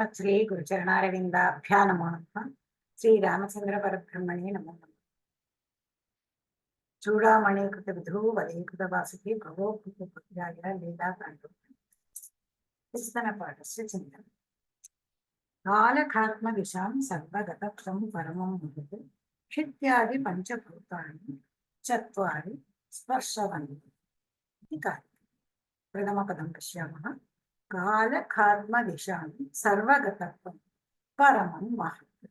శ్రీ గురుచరణారవిందాభ్యా నమో నమః. శ్రీరామచంద్ర పరబ్రహ్మణే నమో నమః. చూడామణీకృత విధు వలీకృత వాసుకి భగవోకృత పుత్రాయ లీలా కాండు విస్తన పాఠస్య చింతన కాలకాత్మ దిశాం సర్వగతత్వం పరమం ముహుత్ క్షిత్యాది పంచభూతాని చత్వారి స్పర్శవంతి ఇది కాలం. ప్రథమ పదం పశ్యామः. కాలకాత్మ దిశాం సర్వగతత్వం పరమం మహత్.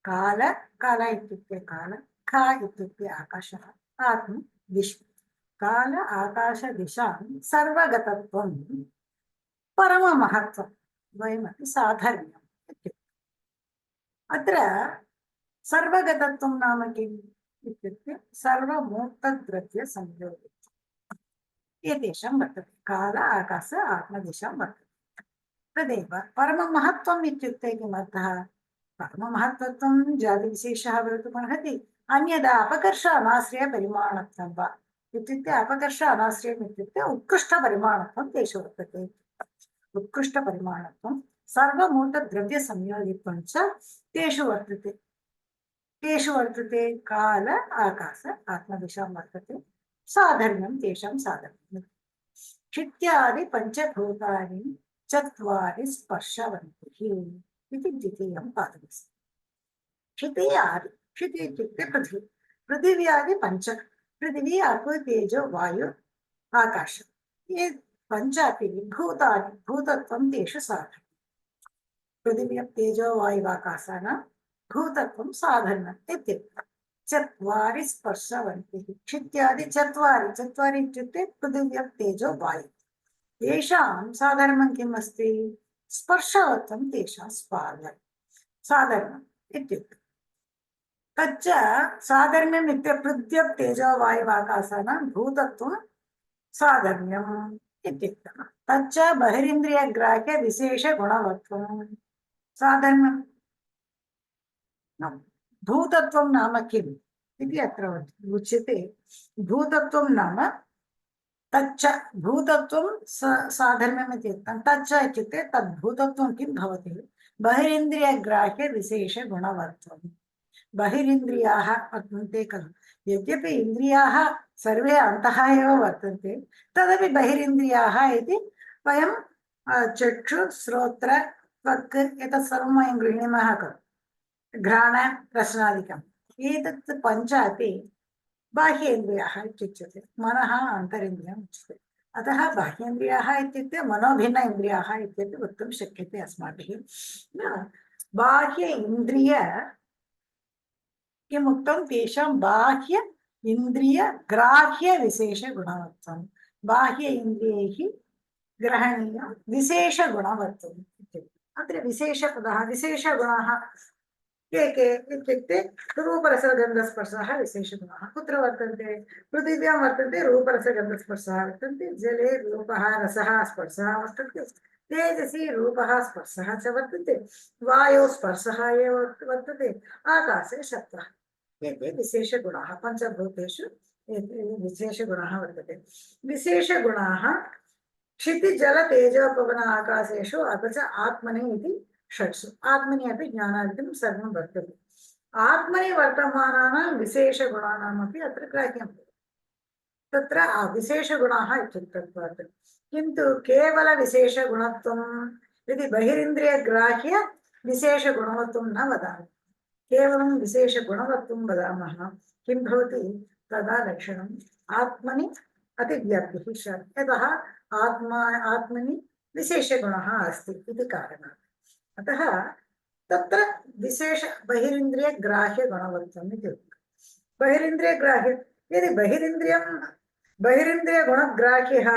కాల కాల ఇत्युक्ते కాల, ఖ इत्युक्ते ఆకాశः, ఆత్మ విశ్వం. కాల ఆకాశ దిశాం సర్వగతత్వం పరమ మహత్వం ద్వయమपि సాధర్మ్యం इत्युक्ते. अत्र सर्वगतत्वं नाम किम् इत्युक्ते सर्वमूर्तद्रव्य संयोगः एतेषां वर्तते. काल आकाश आत्मदिशां वर्तते. तदेव परममहत्वम् इत्युक्ते किमर्थः? परममहत्त्वं जातिविशेषः भवितुमर्हति, अन्यदा अपकर्ष अनाश्रय परिमाणत्वं वा इत्युक्ते अपकर्ष अनाश्रयम् इत्युक्ते उत्कृष्टपरिमाणत्वं तेषु वर्तते. उत्कृष्टपरिमाणत्वं सर्वमूर्तद्रव्यसंयोगित्वं च तेषु वर्तते. तेषु वर्तते काल आकाश आत्मदिशां वर्तते. साधर्म्यं तेषां साधर्म्यम्. क्षित्यादि पञ्चभूतानि चत्वारि स्पर्शवन्तिः इति द्वितीयं पादमस्ति. क्षितियादि, क्षिति इत्युक्ते पृथ्वी, पृथिव्यादि पञ्च, पृथिवी अप् तेजो वायु आकाश, ये पञ्च अपि भूतानि भूतत्वं तेषु साधर्म्यं. पृथिवी अप् तेजो वायु आकाशानां भूतत्वं साधर्म्यम् इत्युक्ते. चत्वारि स्पर्शवन्तिः. क्षित्यादि चत्वारि, चत्वारि इत्युक्ते पृथिवी अप् तेजो वायु, तेषां साधर्म्यं किम् अस्ति? स्पर्शवत्वं तेषां साधर्म्यम् इत्युक्ते. तच्च साधर्म्यम् इत्युक्ते पृथ्व्यप् तेजो वायुवाकाशानां भूतत्वं साधर्म्यम् इत्युक्तः. तच्च बहिरिन्द्रियग्राह्य विशेषगुणवत्वं साधर्म्यम्. भूतत्वं नाम किम् इति अत्र उच्यते. भूतत्वं नाम तच्च भूतत्वं साधर्म्यम् इति उक्तं. तच्च इत्युक्ते तद्भूतत्वं किं भवति? बहिरिन्द्रियग्राह्य विशेषगुणवत्वं. बहिरिन्द्रियाः वर्तन्ते खलु. यद्यपि इन्द्रियाः सर्वे अन्तः एव वर्तन्ते, तदपि बहिरिन्द्रियाः इति वयं चक्षु श्रोत्र त्वक् एतत् सर्वं वयं गृह्णीमः खलु. घ्राण रसनादिकम् एतत् पञ्च अपि बाह्येन्द्रियाः इत्युच्यते. मनः अन्तरिन्द्रियम् उच्यते. अतः बाह्येन्द्रियाः इत्युक्ते मनोभिन्न इन्द्रियाः इत्यपि वक्तुं शक्यते अस्माभिः. बाह्य इन्द्रिय किमुक्तं? तेषां बाह्य इन्द्रिय ग्राह्य विशेषगुणवत्वं. बाह्य इन्द्रियैः ग्रहणीयं विशेषगुणवत्वम् इत्युक्ते. अत्र विशेषपदः विशेषगुणाः के के इत्युक्ते रूपरसगन्धस्पर्शः विशेषगुणाः. कुत्र वर्तन्ते? पृथिव्यां वर्तन्ते रूपरसगन्धस्पर्शः वर्तन्ते. जले रूपः रसः स्पर्शः वर्तन्ते. तेजसि रूपः स्पर्शः च वर्तते. वायौ स्पर्शः एव वर्तते. आकाशे शब्दः. एते विशेषगुणाः. पञ्चभूतेषु एते विशेषगुणाः वर्तते. विशेषगुणाः क्षितिजलतेजोपवन आकाशेषु अथ च आत्मनि इति षट्सु. आत्मनि अपि ज्ञानादिकं सर्वं वर्तते. आत्मनि वर्तमानानां विशेषगुणानामपि अत्र ग्राह्यं. तत्र विशेषगुणाः इत्युक्तत्वात्. किन्तु केवलविशेषगुणत्वं यदि बहिरिन्द्रियग्राह्य विशेषगुणवत्वं न वदामः, केवलं विशेषगुणवत्वं वदामः, किं भवति? तदा लक्षणम् आत्मनि अतिव्याप्तिः स्यात्. यतः आत्मनि विशेषगुणः अस्ति इति कारणात्. अतः तत्र विशेष बहिरिन्द्रियग्राह्यगुणवत्वम् इति उक्तम्. बहिरिन्द्रियग्राह्य यदि बहिरिन्द्रियगुणग्राह्यः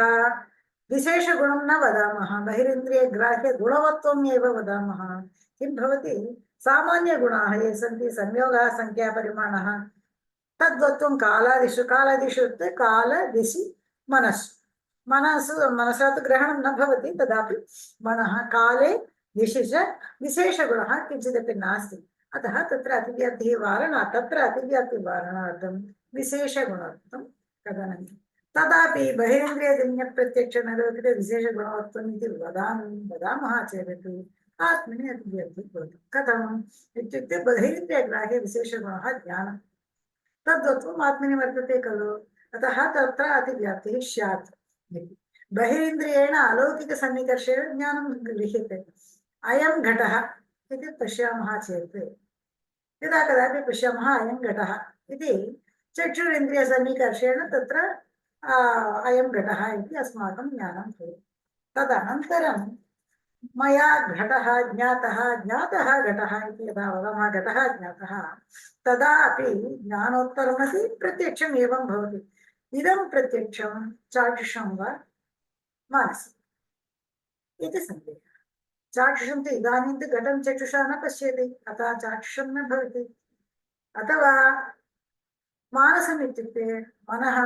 विशेषगुणं न वदामः, बहिरिन्द्रियग्राह्यगुणवत्वम् एव वदामः, किं भवति? सामान्यगुणाः ये सन्ति, संयोगः संख्यापरिमाणः, तद्वत्वं कालादिषु. कालादिषु इत्युक्ते काल दिशि मनस्सु. मनसा तु ग्रहणं न भवति, तदापि मनः काले दिशि च विशेषगुणः किञ्चिदपि नास्ति. अतः तत्र अतिव्याप्तिः वारणात्, तत्र अतिव्याप्तिवारणार्थं विशेषगुणत्वं कथनम्. तदापि बहिरिन्द्रियजन्यप्रत्यक्षनिरोधित विशेषगुणवत्वम् इति वदामः चेदपि आत्मनि अतिव्याप्तिः भवति। कथम् इत्युक्ते बहिरिन्द्रियग्राह्य विशेषगुणः ज्ञानं तद्वत्वम् आत्मनि वर्तते खलु, अतः तत्र अतिव्याप्तिः स्यात् इति। बहिरिन्द्रियेण अलौकिकसन्निकर्षेण ज्ञानं गृह्यते। अयं घटः इति पश्यामः चेत् यदा कदापि पश्यामः अयं घटः इति चक्षुरिन्द्रियसन्निकर्षेण तत्र अयं घटः इति अस्माकं ज्ञानं भवति। तदनन्तरं मया घटः ज्ञातः ज्ञातः घटः इति यदा वदामः घटः ज्ञातः तदा अपि ज्ञानोत्तरमपि प्रत्यक्षम् एवं भवति। इदं प्रत्यक्षं चाक्षुषं वा मानसम् इति सन्देहः। चाक्षुषं तु इदानीं तु घटं चक्षुषा न पश्यति, अतः चाक्षुषं न भवति। अथवा मानसम् इत्युक्ते मनः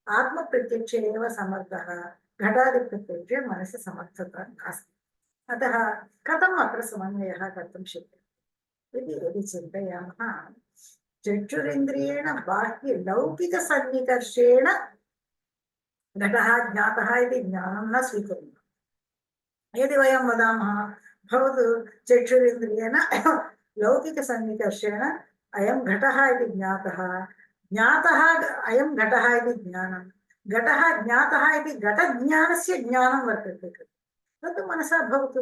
आत्मप्रत्यक्षे एव समर्थः, घटादिप्रत्यक्षे मनसि समर्थता नास्ति। अतः कथम् अत्र समन्वयः कर्तुं शक्यते इति यदि चिन्तयामः, चक्षुरिन्द्रियेण बाह्ये लौकिकसन्निकर्षेण घटः ज्ञातः इति ज्ञानं न स्वीकुर्मः। यदि वयं वदामः भवतु चक्षुरिन्द्रियेण लौकिकसन्निकर्षेण अयं घटः इति ज्ञातः, ज्ञातः अयं घटः इति ज्ञानं, घटः ज्ञातः इति घटज्ञानस्य ज्ञानं वर्तते खलु, तत् मनसा भवतु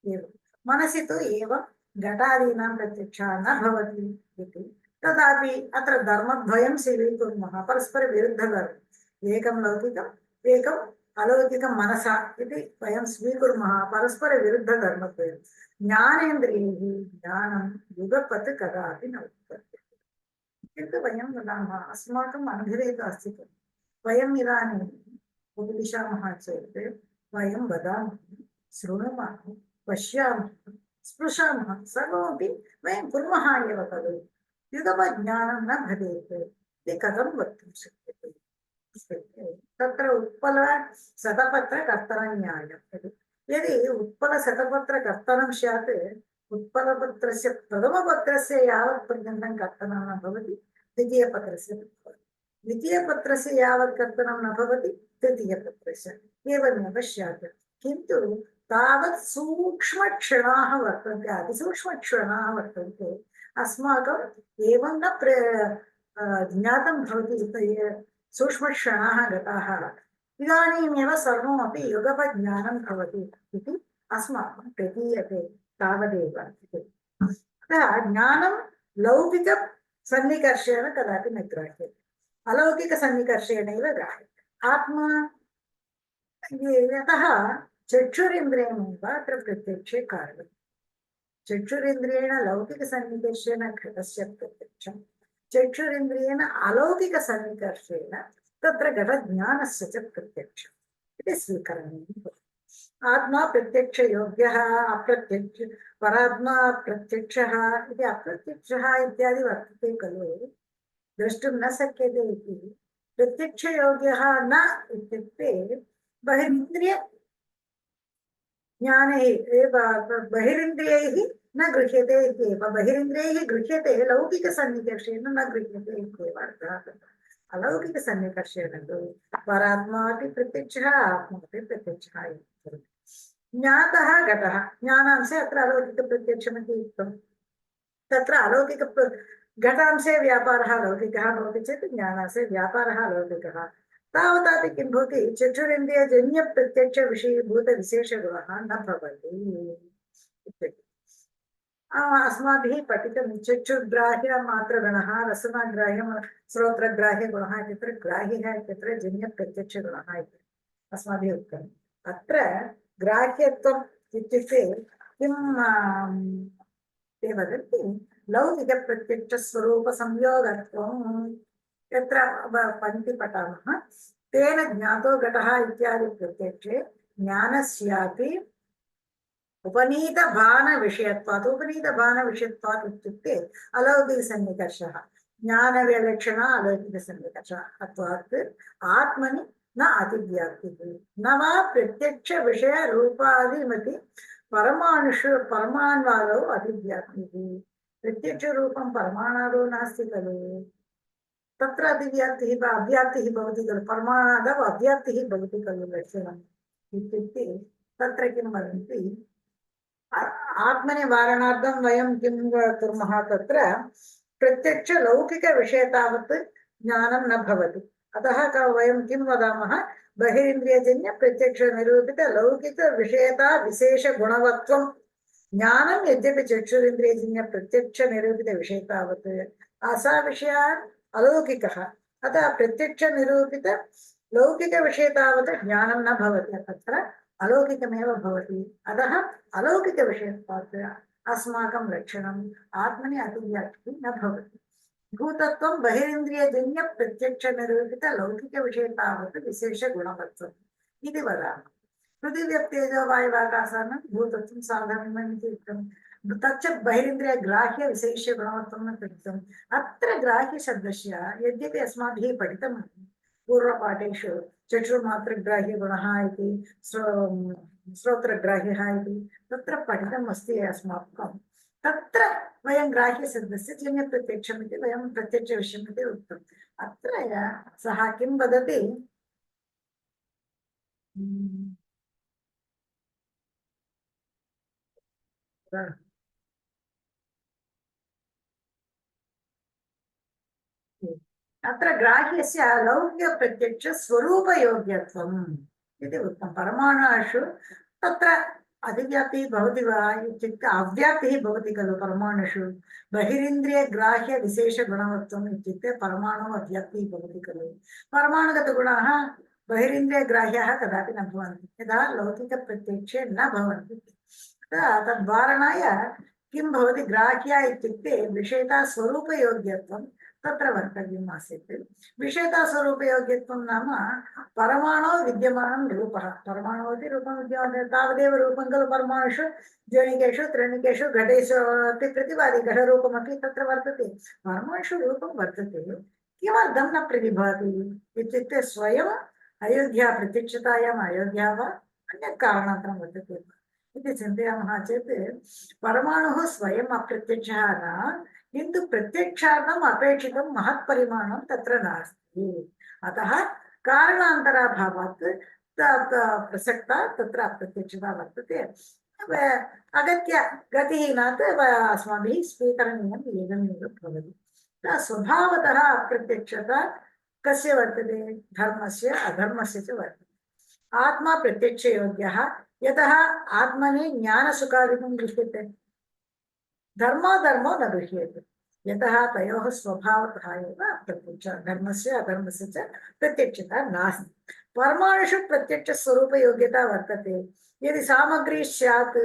एव। मनसि तु एवं घटादीनां प्रत्यक्षः न भवति इति। तदापि अत्र धर्मद्वयं स्वीकुर्मः, परस्परविरुद्धधर्मम्, एकं लौकिकम् एकम् अलौकिकं मनसा इति वयं स्वीकुर्मः, परस्परविरुद्धधर्मद्वयं। ज्ञानेन्द्रियैः ज्ञानं युगपत् कदापि न उत्पद्यते। किन्तु वयं वदामः अस्माकम् अनुभवे अस्ति खलु, वयम् इदानीम् उपदिशामः चेत् वयं वदामः, शृणुमः, पश्यामः, स्पृशामः, सर्वमपि वयं कुर्मः एव खलु। युगपज्ञानं न भवेत् इति कथं वक्तुं शक्यते? तत्र उत्पल शतपत्र कर्तनन्यायम्। यदि उत्पल शतपत्र कर्तनं स्यात्, उत्पलपत्रस्य प्रथमपत्रस्य यावत् पर्यन्तं कर्तनं न भवति, द्वितीयपत्रस्य द्वितीयपत्रस्य यावत् कर्तनं न भवति, तृतीयपत्रस्य एवमेव स्यात्। किन्तु तावत् सूक्ष्मक्षणाः वर्तन्ते, अतिसूक्ष्मक्षणाः वर्तन्ते, अस्माकम् एवं न ज्ञातं भवति। सूक्ष्मक्षणाः गताः, इदानीमेव सर्वमपि युगपज्ञानं भवति इति अस्माकं प्रतीयते तावदेव। अतः ज्ञानं लौकिकसन्निकर्षेण कदापि न ग्राह्यते, अलौकिकसन्निकर्षेणैव ग्राह्यते आत्मा। यतः चक्षुरिन्द्रियमेव अत्र प्रत्यक्षे कार्यं। चक्षुरिन्द्रियेण लौकिकसन्निकर्षेण घटस्य प्रत्यक्षं, चक्षुरिन्द्रियेण अलौकिकसन्निकर्षेण तत्र घटज्ञानस्य च प्रत्यक्षम् इति स्वीकरणीयम्। आत्मा प्रत्यक्षयोग्यः, अप्रत्यक्ष परात्मा प्रत्यक्षः इति अप्रत्यक्षः इत्यादि वर्तते खलु, द्रष्टुं न शक्यते इति। प्रत्यक्षयोग्यः न इत्युक्ते बहिरिन्द्रिय ज्ञाने एव, बहिरिन्द्रियैः न गृह्यते इत्येव। बहिरिन्द्रियैः गृह्यते, लौकिकसन्निकर्षेण न गृह्यते इत्येव अर्थः। अलौकिकसन्निकर्षेण तु परात्मापि प्रत्यक्षः, आत्मापि प्रत्यक्षः। ज्ञातः घटः, ज्ञानांशे अत्र अलौकिकप्रत्यक्षमिति उक्तं। तत्र अलौकिक घटांशे व्यापारः लौकिकः भवति चेत् ज्ञानांशे व्यापारः लौकिकः। तावतापि किं भवति, चक्षुरिन्द्रियजन्यप्रत्यक्षविषयीभूतविशेषगुणः न भवति। अस्माभिः पठितं चक्षुर्ग्राह्यमात्रगुणः, रसनाग्राह्य श्रोत्रग्राह्यगुणः इत्यत्र ग्राह्यः इत्यत्र जन्यप्रत्यक्षगुणः इति अस्माभिः उक्तम्। अत्र ग्राह्यत्वम् इत्युक्ते किं ते वदन्ति, लौकिकप्रत्यक्षस्वरूपसंयोगत्वम्। यत्र पङ्क्ति पठामः, तेन ज्ञातो घटः इत्यादि प्रत्यक्षे ज्ञानस्यापि उपनीतभानविषयत्वात्। उपनीतभानविषयत्वात् इत्युक्ते अलौकिकसन्निकर्षः, ज्ञानविलक्षण अलौकिकसन्निकर्षत्वात् आत्मनि न अतिव्याप्तिः, न वा प्रत्यक्षविषयरूपादिमति परमाणुषु परमाण्वादौ अतिव्याप्तिः। प्रत्यक्षरूपं परमाणादौ नास्ति खलु, तत्र अतिव्याप्तिः अव्याप्तिः भवति खलु, परमाणादौ अव्याप्तिः भवति खलु लक्षणम् इत्युक्ते तत्र किं वदन्ति, आत्मनि वारणार्थं वयं किं कुर्मः तत्र प्रत्यक्षलौकिकविषये तावत् ज्ञानं न भवति अतः वयं किं वदामः बहिरिन्द्रियजन्य प्रत्यक्षनिरूपितलौकिकविषयता विशेषगुणवत्वं ज्ञानं यद्यपि चक्षुरिन्द्रियजन्य प्रत्यक्षनिरूपितविषये तावत् सा विषयः अलौकिकः अतः प्रत्यक्षनिरूपित लौकिकविषये तावत् ज्ञानं न भवति तत्र अलौकिकमेव भवति अतः अलौकिकविषयत्वात् अस्माकं लक्षणम् आत्मनि अतिव्याप्तिः न भवति भूतत्वं बहिरिन्द्रियजन्य प्रत्यक्षनिरूपितलौकिकविषये तावत् विशेषगुणवत्वम् इति वदामः पृथिव्यप्तेजो वायुवाकाशानां भूतत्वं साधनम् इति उक्तम् तच्च बहिरिन्द्रियग्राह्य विशेषगुणवत्वं न कृतम् अत्र ग्राह्यशब्दस्य यद्यपि अस्माभिः पठितं पूर्वपाठेषु चक्षुर्मात्रग्राह्यगुणः इति श्रोत्रग्राह्यः इति तत्र पठितम् अस्ति अस्माकं तत्र वयं ग्राह्यशब्दस्य जन्यप्रत्यक्षम् इति वयं प्रत्यक्षविषयम् इति उक्तम् अत्र सः किं वदति अत्र ग्राह्यस्य लौकिकप्रत्यक्षस्वरूपयोग्यत्वम् इति उक्तं परमाणुषु तत्र अधिव्याप्तिः भवति वा इत्युक्ते अव्याप्तिः भवति खलु परमाणुषु बहिरिन्द्रियग्राह्यविशेषगुणवत्वम् इत्युक्ते परमाणु अव्याप्तिः भवति खलु परमाणुगतगुणाः बहिरिन्द्रियग्राह्याः कदापि न भवन्ति यदा लौकिकप्रत्यक्षे न भवन्ति तद्वारणाय किं भवति ग्राह्या इत्युक्ते विषयता स्वरूपयोग्यत्वं तत्र वर्तव्यम् आसीत् विषयतास्वरूपयोग्यत्वं नाम परमाणो विद्यमानं रूपः परमाणुवति रूपं विद्यमानं तावदेव रूपं खलु परमाणुषु जनिकेषु त्रणिकेषु घटेषु अपि प्रतिभाति घटरूपमपि तत्र वर्तते परमाणुषु रूपं वर्तते किमर्थं न प्रतिभाति इत्युक्ते स्वयम् अयोध्या प्रत्यक्षतायाम् अयोध्या वा अन्यत् कारणान्तरं वर्तते इति चिन्तयामः चेत् परमाणुः स्वयम् अप्रत्यक्षः न किन्तु प्रत्यक्षार्थम् अपेक्षितं महत्परिमाणं तत्र नास्ति अतः कारणान्तराभावात् प्रसक्ता तत्र अप्रत्यक्षता वर्तते अगत्य गतिहीनात् अस्माभिः स्वीकरणीयम् एवमेव भवति स्वभावतः अप्रत्यक्षता कस्य वर्तते धर्मस्य अधर्मस्य च वर्तते आत्मा प्रत्यक्षयोग्यः यतः आत्मनि ज्ञानसुखादिकं दृश्यते धर्मो धर्मो न गृह्यते यतः तयोः स्वभावतः एव प्रत्यक्ष धर्मस्य अधर्मस्य च प्रत्यक्षता नास्ति परमाणुषु प्रत्यक्षस्वरूपयोग्यता वर्तते यदि सामग्री स्यात्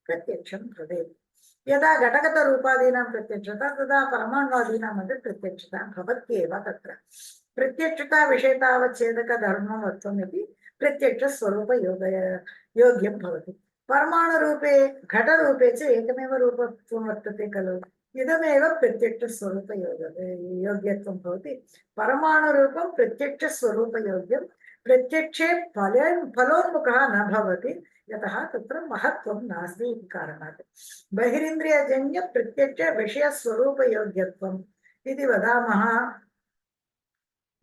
प्रत्यक्षं भवेत् यदा घटगतरूपादीनां प्रत्यक्षता तदा परमाणुवादीनामपि प्रत्यक्षता भवत्येव तत्र प्रत्यक्षता विषयतावच्छेदकधर्मवत्वम् इति प्रत्यक्षस्वरूपयोग्यं भवति परमाणुरूपे घटरूपे च एकमेव रूपत्वं वर्तते खलु इदमेव प्रत्यक्षस्वरूपयोग्यत्वं भवति परमाणुरूपं प्रत्यक्षस्वरूपयोग्यं प्रत्यक्षे फलोन्मुखः न भवति यतः तत्र महत्त्वं नास्ति इति कारणात् बहिरिन्द्रियजन्य प्रत्यक्ष विषयस्वरूपयोग्यत्वम् इति वदामः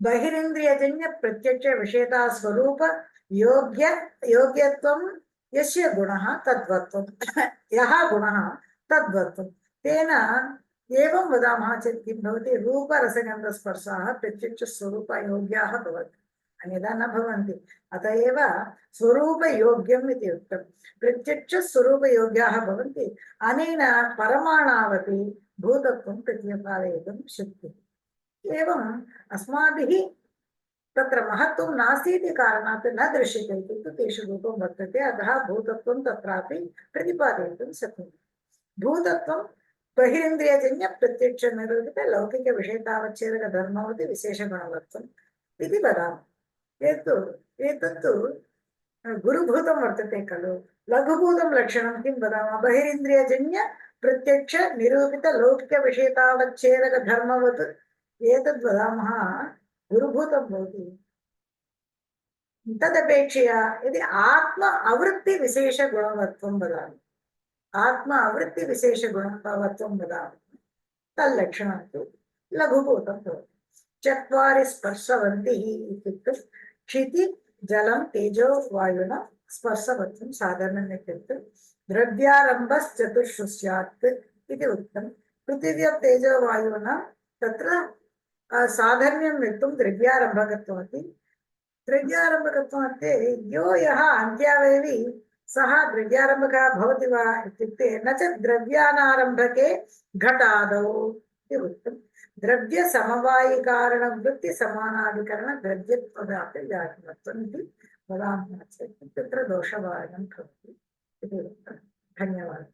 बहिरिन्द्रियजन्य प्रत्यक्ष विषयता स्वरूप योग्यत्वं यस्य गुणः तद्वत्वं यः गुणः तद्वत्वं तेन एवं वदामः चेत् किं भवति रूपरसगन्धस्पर्शाः प्रत्यक्षस्वरूपयोग्याः भवन्ति अन्यथा न भवन्ति अत एव स्वरूपयोग्यम् इति उक्तं प्रत्यक्षस्वरूपयोग्याः भवन्ति अनेन परमाणावपि भूतत्वं प्रतिपादयितुं शक्यते एवम् अस्माभिः तत्र महत्त्वं नास्ति इति कारणात् न दृश्यते किन्तु तेषु रूपं वर्तते अतः भूतत्वं तत्रापि प्रतिपादयितुं शक्नुमः भूतत्वं बहिरिन्द्रियजन्य प्रत्यक्षनिरूपित लौकिकविषयतावच्छेदकधर्मवति विशेषगुणवत्वम् इति वदामः एतत्तु गुरुभूतं वर्तते खलु लघुभूतं लक्षणं किं वदामः बहिरिन्द्रियजन्य प्रत्यक्षनिरूपित लौकिकविषयतावच्छेदकधर्मवत् एतद् वदामः गुरुभूतं भवति तदपेक्षया यदि आत्म आवृत्तिविशेषगुणवत्वं वदामि आत्म आवृत्तिविशेषगुणवत्वं वदामि तल्लक्षणं तु लघुभूतं भवति चत्वारि स्पर्शवन्तिः इत्युक्ते क्षिति जलं तेजो वायुना स्पर्शवत्वं साधारणम् इत्युक्ते द्रव्यारम्भश्चतुर्षु स्यात् इति उक्तं। पृथिव्यां तेजोवायुना तत्र साधर्म्यं वक्तुं द्रव्यारम्भकत्वमस्ति। द्रव्यारम्भकत्वमध्ये यो यः अन्त्यावयवी सः द्रव्यारम्भकः भवति वा इत्युक्ते न च द्रव्यानारम्भके घटादौ इति उक्तं। द्रव्यसमवायिकारणवृत्तिसमानाधिकरण द्रव्यत्वदापि व्याकरणत्वम् इति वदामः चेत् तत्र दोषवारणं भवति इति उक्तं। धन्यवादः।